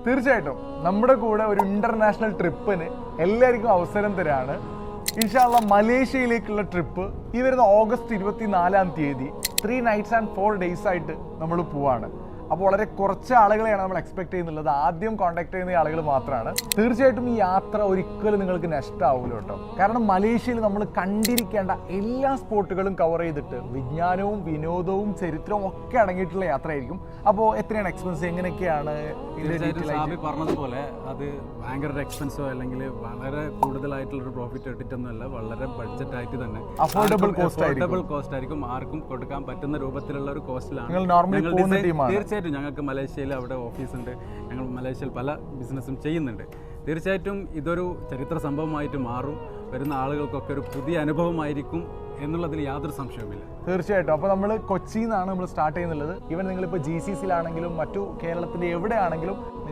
തീർച്ചയായിട്ടും നമ്മുടെ കൂടെ ഒരു ഇന്റർനാഷണൽ ട്രിപ്പിന് എല്ലാവർക്കും അവസരം തരാണ്. ഇൻഷാ അല്ലാഹ് മലേഷ്യയിലേക്കുള്ള ട്രിപ്പ് ഈ വരുന്ന ഓഗസ്റ്റ് 24 3 nights and 4 days ആയിട്ട് നമ്മൾ പോവാണ്. അപ്പോൾ വളരെ കുറച്ച് ആളുകളെയാണ് നമ്മൾ എക്സ്പെക്ട് ചെയ്യുന്നുള്ളത്. ആദ്യം കോൺടാക്ട് ചെയ്യുന്ന ആളുകൾ മാത്രമാണ്. തീർച്ചയായിട്ടും ഈ യാത്ര ഒരിക്കലും നിങ്ങൾക്ക് നഷ്ടമാവില്ല കേട്ടോ. കാരണം മലേഷ്യയിൽ നമ്മൾ കണ്ടിരിക്കേണ്ട എല്ലാ സ്പോട്ടുകളും കവർ ചെയ്തിട്ട് വിജ്ഞാനവും വിനോദവും ചരിത്രവും ഒക്കെ അടങ്ങിയിട്ടുള്ള യാത്രയായിരിക്കും. അപ്പോൾ എത്രയാണ് എക്സ്പെൻസ്, എങ്ങനെയൊക്കെയാണ്? സാബി പറഞ്ഞതുപോലെ അത് ഭയങ്കര എക്സ്പെൻസീവ് അല്ലെങ്കിൽ വളരെ കൂടുതലായിട്ടുള്ളൊരു പ്രോഫിറ്റ് എടുത്തിട്ടൊന്നുമല്ല, വളരെ ബഡ്ജറ്റ് ആയിട്ട് തന്നെ അഫോർഡബിൾ കോസ്റ്റ് ആയിരിക്കും. ആർക്കും കൊടുക്കാൻ പറ്റുന്ന രൂപത്തിലുള്ള ഒരു കോസ്റ്റിലാണ്. തീർച്ചയായിട്ടും ഞങ്ങൾക്ക് മലേഷ്യയിൽ അവിടെ ഓഫീസുണ്ട്, ഞങ്ങൾ മലേഷ്യയിൽ പല ബിസിനസ്സും ചെയ്യുന്നുണ്ട്. തീർച്ചയായിട്ടും ഇതൊരു ചരിത്ര സംഭവമായിട്ട് മാറും, വരുന്ന ആളുകൾക്കൊക്കെ ഒരു പുതിയ അനുഭവമായിരിക്കും എന്നുള്ളതിൽ യാതൊരു സംശയവുമില്ല. തീർച്ചയായിട്ടും. അപ്പോൾ നമ്മൾ കൊച്ചിയിൽ നിന്നാണ് നമ്മൾ സ്റ്റാർട്ട് ചെയ്യുന്നുള്ളത്. ഈവൻ നിങ്ങളിപ്പോൾ GCCയിലാണെങ്കിലും മറ്റു കേരളത്തിൻ്റെ എവിടെയാണെങ്കിലും